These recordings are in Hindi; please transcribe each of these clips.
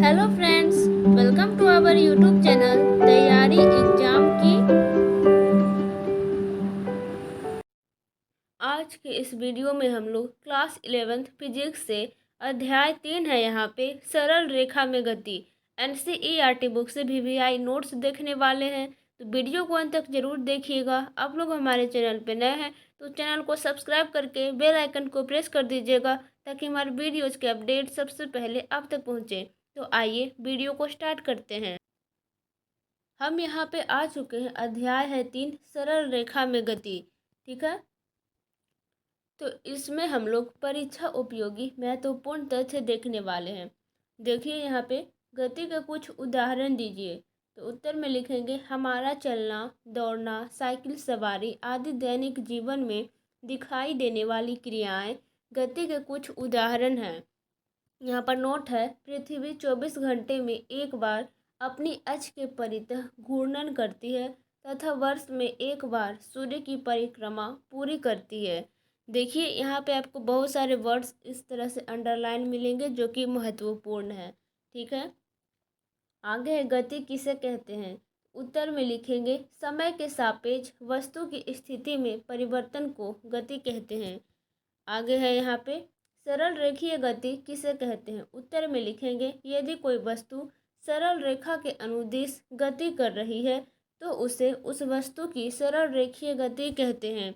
Hello friends, welcome to our YouTube channel तैयारी एग्जाम की। आज के इस वीडियो में हम लोग क्लास 11th फिजिक्स से अध्याय 3 है यहाँ पे सरल रेखा में गति एनसीईआरटी बुक से वीवीआई नोट्स देखने वाले हैं। तो वीडियो को अंत तक जरूर देखिएगा। आप लोग हमारे चैनल पे नए हैं तो चैनल को सब्सक्राइब करके बेल आइकन को प्रेस कर दीजिएगा ताकि हमारे वीडियोज़ के अपडेट सबसे पहले आप तक पहुँचे। तो आइए वीडियो को स्टार्ट करते हैं। हम यहाँ पे आ चुके हैं, अध्याय है 3 सरल रेखा में गति। ठीक है, तो इसमें हम लोग परीक्षा उपयोगी महत्वपूर्ण तथ्य देखने वाले हैं। देखिए यहाँ पे गति का कुछ उदाहरण दीजिए। तो उत्तर में लिखेंगे हमारा चलना, दौड़ना, साइकिल सवारी आदि दैनिक जीवन में दिखाई देने वाली क्रियाएं गति के कुछ उदाहरण हैं। यहाँ पर नोट है, पृथ्वी 24 घंटे में एक बार अपनी अक्ष के परितः घूर्णन करती है तथा वर्ष में एक बार सूर्य की परिक्रमा पूरी करती है। देखिए यहाँ पे आपको बहुत सारे वर्ड्स इस तरह से अंडरलाइन मिलेंगे जो कि महत्वपूर्ण है। ठीक है, आगे है गति किसे कहते हैं। उत्तर में लिखेंगे समय के सापेक्ष वस्तु की स्थिति में परिवर्तन को गति कहते हैं। आगे है यहाँ पे सरल रेखीय गति किसे कहते हैं। उत्तर में लिखेंगे यदि कोई वस्तु सरल रेखा के अनुदिश गति कर रही है तो उसे उस वस्तु की सरल रेखीय गति कहते हैं।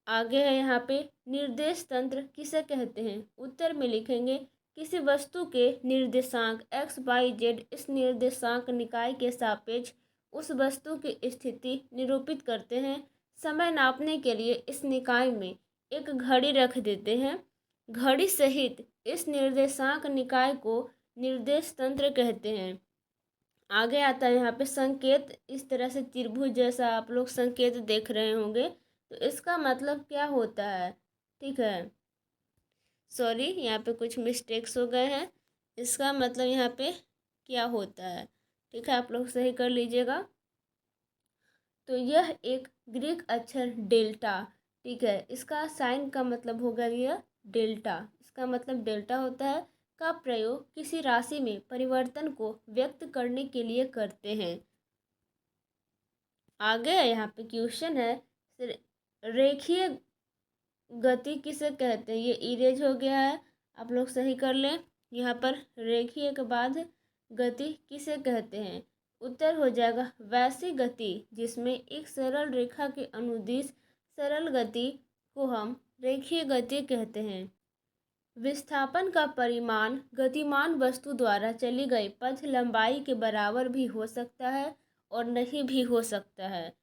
आगे है यहाँ पे निर्देश तंत्र किसे कहते हैं। उत्तर में लिखेंगे किसी वस्तु के निर्देशांक x, y, z इस निर्देशांक निकाय के सापेक्ष उस वस्तु की स्थिति निरूपित करते हैं। समय नापने के लिए इस निकाय में एक घड़ी रख देते हैं। घड़ी सहित इस निर्देशांक निकाय को निर्देश तंत्र कहते हैं। आगे आता है यहाँ पे संकेत, इस तरह से त्रिभुज जैसा आप लोग संकेत देख रहे होंगे, तो इसका मतलब क्या होता है। ठीक है, सॉरी यहाँ पे कुछ मिस्टेक्स हो गए हैं। इसका मतलब यहाँ पे क्या होता है, ठीक है, आप लोग सही कर लीजिएगा। तो यह एक ग्रीक अक्षर डेल्टा, ठीक है, इसका साइन का मतलब होगा यह डेल्टा, इसका मतलब डेल्टा होता है, का प्रयोग किसी राशि में परिवर्तन को व्यक्त करने के लिए करते हैं। आगे यहाँ पे क्वेश्चन है रेखीय गति किसे कहते हैं। ये इरेज हो गया है, आप लोग सही कर लें। यहाँ पर रेखीय के बाद गति किसे कहते हैं। उत्तर हो जाएगा वैसी गति जिसमें एक सरल रेखा के अनुदिश सरल गति को हम रेखीय गति कहते हैं। विस्थापन का परिमाण गतिमान वस्तु द्वारा चली गई पथ लंबाई के बराबर भी हो सकता है और नहीं भी हो सकता है।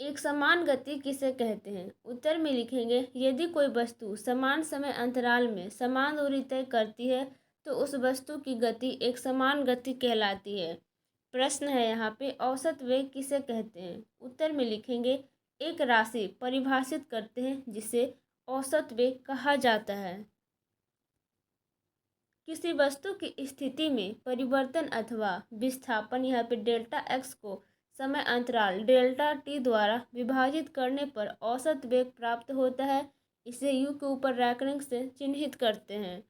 एक समान गति किसे कहते हैं। उत्तर में लिखेंगे यदि कोई वस्तु समान समय अंतराल में समान दूरी तय करती है तो उस वस्तु की गति एक समान गति कहलाती है। प्रश्न है यहाँ पे औसत वेग किसे कहते हैं। उत्तर में लिखेंगे एक राशि परिभाषित करते हैं जिसे औसत वेग कहा जाता है। किसी वस्तु की स्थिति में परिवर्तन अथवा विस्थापन यहाँ पे डेल्टा एक्स को समय अंतराल डेल्टा टी द्वारा विभाजित करने पर औसत वेग प्राप्त होता है। इसे यू के ऊपर रैखिक से चिन्हित करते हैं।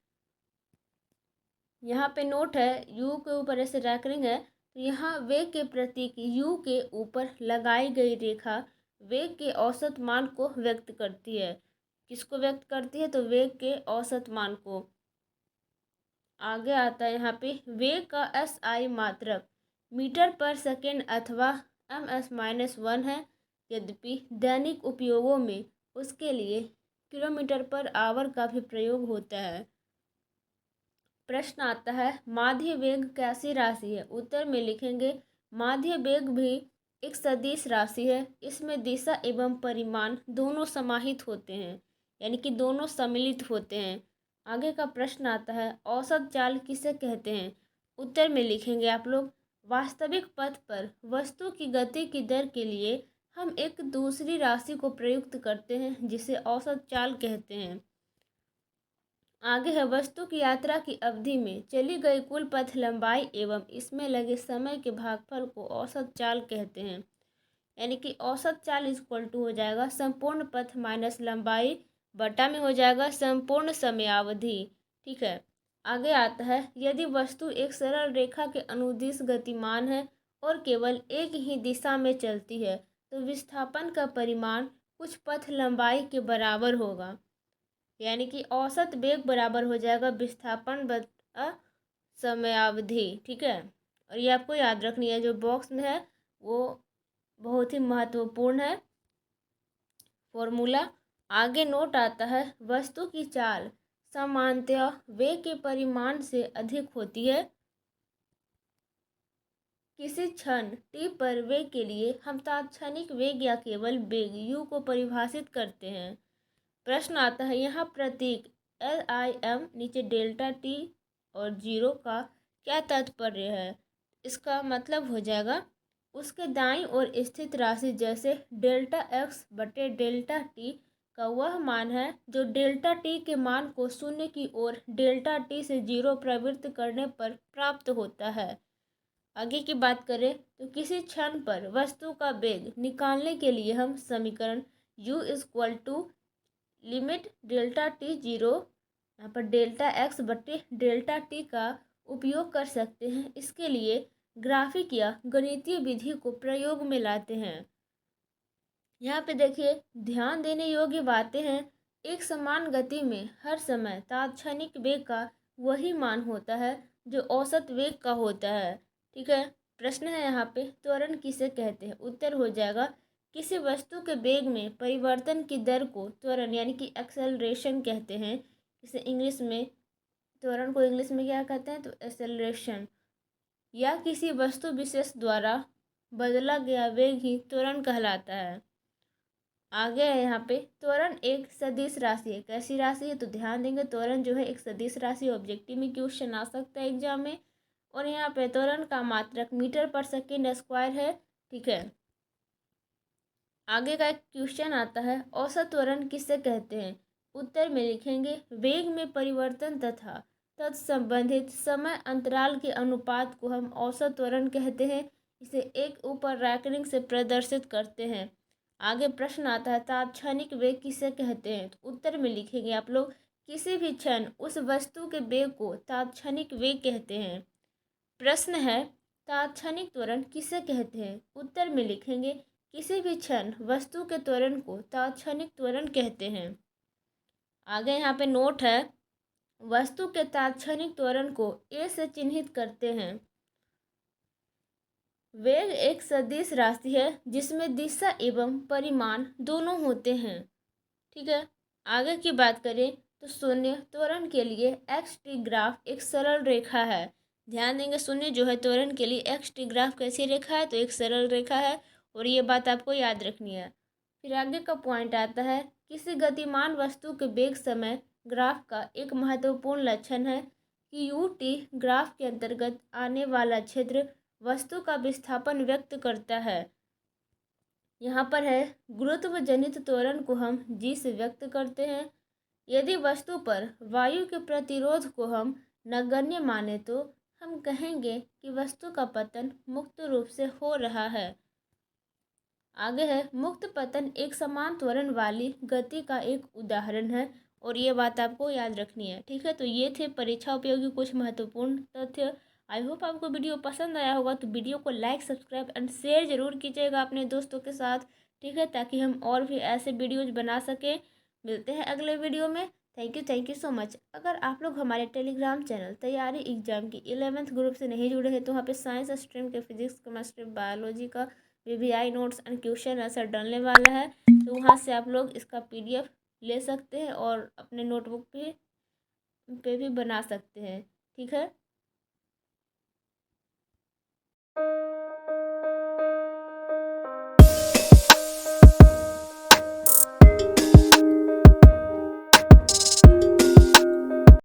यहाँ पे नोट है, यू के ऊपर ऐसे रैखिक है तो यहाँ वेग के प्रतीक यू के ऊपर लगाई गई रेखा वेग के औसत मान को व्यक्त करती है। किसको व्यक्त करती है, तो वेग के औसत मान को। आगे आता है यहाँ पे वेग का SI मात्रक मीटर पर सेकेंड अथवा ms-1 है, यद्यपि दैनिक उपयोगों में उसके लिए किलोमीटर पर आवर का भी प्रयोग होता है। प्रश्न आता है माध्य वेग कैसी राशि है। उत्तर में लिखेंगे माध्य वेग भी एक सदिश राशि है, इसमें दिशा एवं परिमाण दोनों समाहित होते हैं, यानी कि दोनों सम्मिलित होते हैं। आगे का प्रश्न आता है औसत चाल किसे कहते हैं। उत्तर में लिखेंगे आप लोग वास्तविक पथ पर वस्तु की गति की दर के लिए हम एक दूसरी राशि को प्रयुक्त करते हैं जिसे औसत चाल कहते हैं। आगे है वस्तु की यात्रा की अवधि में चली गई कुल पथ लंबाई एवं इसमें लगे समय के भागफल को औसत चाल कहते हैं, यानी कि औसत चाल इक्वल टू हो जाएगा संपूर्ण पथ माइनस लंबाई बटा में हो जाएगा संपूर्ण समयावधि। ठीक है, आगे आता है, यदि वस्तु एक सरल रेखा के अनुदिश गतिमान है और केवल एक ही दिशा में चलती है तो विस्थापन का परिमाण कुछ पथ लंबाई के बराबर होगा। यानी कि औसत वेग बराबर हो जाएगा विस्थापन बटा समयावधि। ठीक है, और ये आपको याद रखनी है, जो बॉक्स में है वो बहुत ही महत्वपूर्ण है फॉर्मूला। आगे नोट आता है, वस्तु की चाल सामान्यतः वेग के परिमाण से अधिक होती है। किसी क्षण t पर वेग के लिए हम तात्क्षणिक वेग या केवल वेग u को परिभाषित करते हैं। प्रश्न आता है, यहाँ प्रतीक LIM नीचे डेल्टा t और 0 का क्या तात्पर्य है। इसका मतलब हो जाएगा उसके दाईं ओर स्थित राशि जैसे डेल्टा x बटे डेल्टा t का वह मान है जो डेल्टा t के मान को शून्य की ओर डेल्टा t से 0 प्रवृत्त करने पर प्राप्त होता है। आगे की बात करें तो किसी क्षण पर वस्तु का वेग निकालने के लिए हम समीकरण u equal to limit delta T 0 यहाँ पर डेल्टा x बटे डेल्टा t का उपयोग कर सकते हैं। इसके लिए ग्राफिक या गणितीय विधि को प्रयोग में लाते हैं। यहाँ पे देखिए, ध्यान देने योग्य बातें हैं। एक समान गति में हर समय तात्क्षणिक वेग का वही मान होता है जो औसत वेग का होता है। ठीक है, प्रश्न है यहाँ पे, त्वरण किसे कहते हैं। उत्तर हो जाएगा, किसी वस्तु के वेग में परिवर्तन की दर को त्वरण यानी कि एक्सेलरेशन कहते हैं। इसे इंग्लिश में त्वरण को इंग्लिश में क्या कहते हैं, तो एक्सेलरेशन। या किसी वस्तु विशेष द्वारा बदला गया वेग ही त्वरण कहलाता है। आगे है यहाँ पे, त्वरण एक सदिश राशि है। कैसी राशि है, तो ध्यान देंगे त्वरण जो है एक सदिश राशि। ऑब्जेक्टिव में क्वेश्चन आ सकता है एग्जाम में। और यहाँ पे त्वरण का मात्रक मीटर पर सेकेंड स्क्वायर है। ठीक है, आगे का एक क्वेश्चन आता है, औसत त्वरण किससे कहते हैं। उत्तर में लिखेंगे, वेग में परिवर्तन तथा तत्संबंधित समय अंतराल के अनुपात को हम औसत त्वरण कहते हैं। इसे एक ऊपर रैंकिंग से प्रदर्शित करते हैं। आगे प्रश्न आता है, तात्क्षणिक वेग किसे कहते हैं। तो उत्तर में लिखेंगे आप लोग, किसी भी क्षण उस वस्तु के वेग को तात्क्षणिक वेग कहते हैं। प्रश्न है, तात्क्षणिक त्वरण किसे कहते हैं। उत्तर में लिखेंगे, किसी भी क्षण वस्तु के त्वरण को तात्क्षणिक त्वरण कहते हैं। आगे यहाँ पे नोट है, वस्तु के तात्क्षणिक त्वरण को ए से चिन्हित करते हैं। वेग एक सदिश राशि है जिसमें दिशा एवं परिमाण दोनों होते हैं। ठीक है, आगे की बात करें तो शून्य त्वरण के लिए एक्स टी ग्राफ एक सरल रेखा है। ध्यान देंगे, शून्य जो है त्वरण के लिए एक्स टी ग्राफ कैसी रेखा है, तो एक सरल रेखा है। और ये बात आपको याद रखनी है। फिर आगे का पॉइंट आता है, किसी गतिमान वस्तु के वेग समय ग्राफ का एक महत्वपूर्ण लक्षण है कि यू टी ग्राफ के अंतर्गत आने वाला क्षेत्र वस्तु का विस्थापन व्यक्त करता है। यहाँ पर है, गुरुत्व जनित त्वरण को हम जी से व्यक्त करते हैं। यदि वस्तु पर वायु के प्रतिरोध को हम नगण्य माने तो हम कहेंगे कि वस्तु का पतन मुक्त रूप से हो रहा है। आगे है, मुक्त पतन एक समान त्वरण वाली गति का एक उदाहरण है। और ये बात आपको याद रखनी है। ठीक है, तो ये थे परीक्षा उपयोगी कुछ महत्वपूर्ण तथ्य। आई होप आपको वीडियो पसंद आया होगा। तो वीडियो को लाइक, सब्सक्राइब एंड शेयर जरूर कीजिएगा अपने दोस्तों के साथ। ठीक है, ताकि हम और भी ऐसे वीडियोज बना सकें। मिलते हैं अगले वीडियो में। Thank you so much. अगर आप लोग हमारे टेलीग्राम चैनल तैयारी एग्जाम की 11th ग्रुप से नहीं जुड़े हैं तो वहाँ पे साइंस स्ट्रीम के फिजिक्स, केमिस्ट्री, बायोलॉजी का VVI notes and question answer डालने वाला है। तो वहाँ से आप लोग इसका PDF ले सकते हैं और अपने नोटबुक पे भी बना सकते हैं। ठीक है।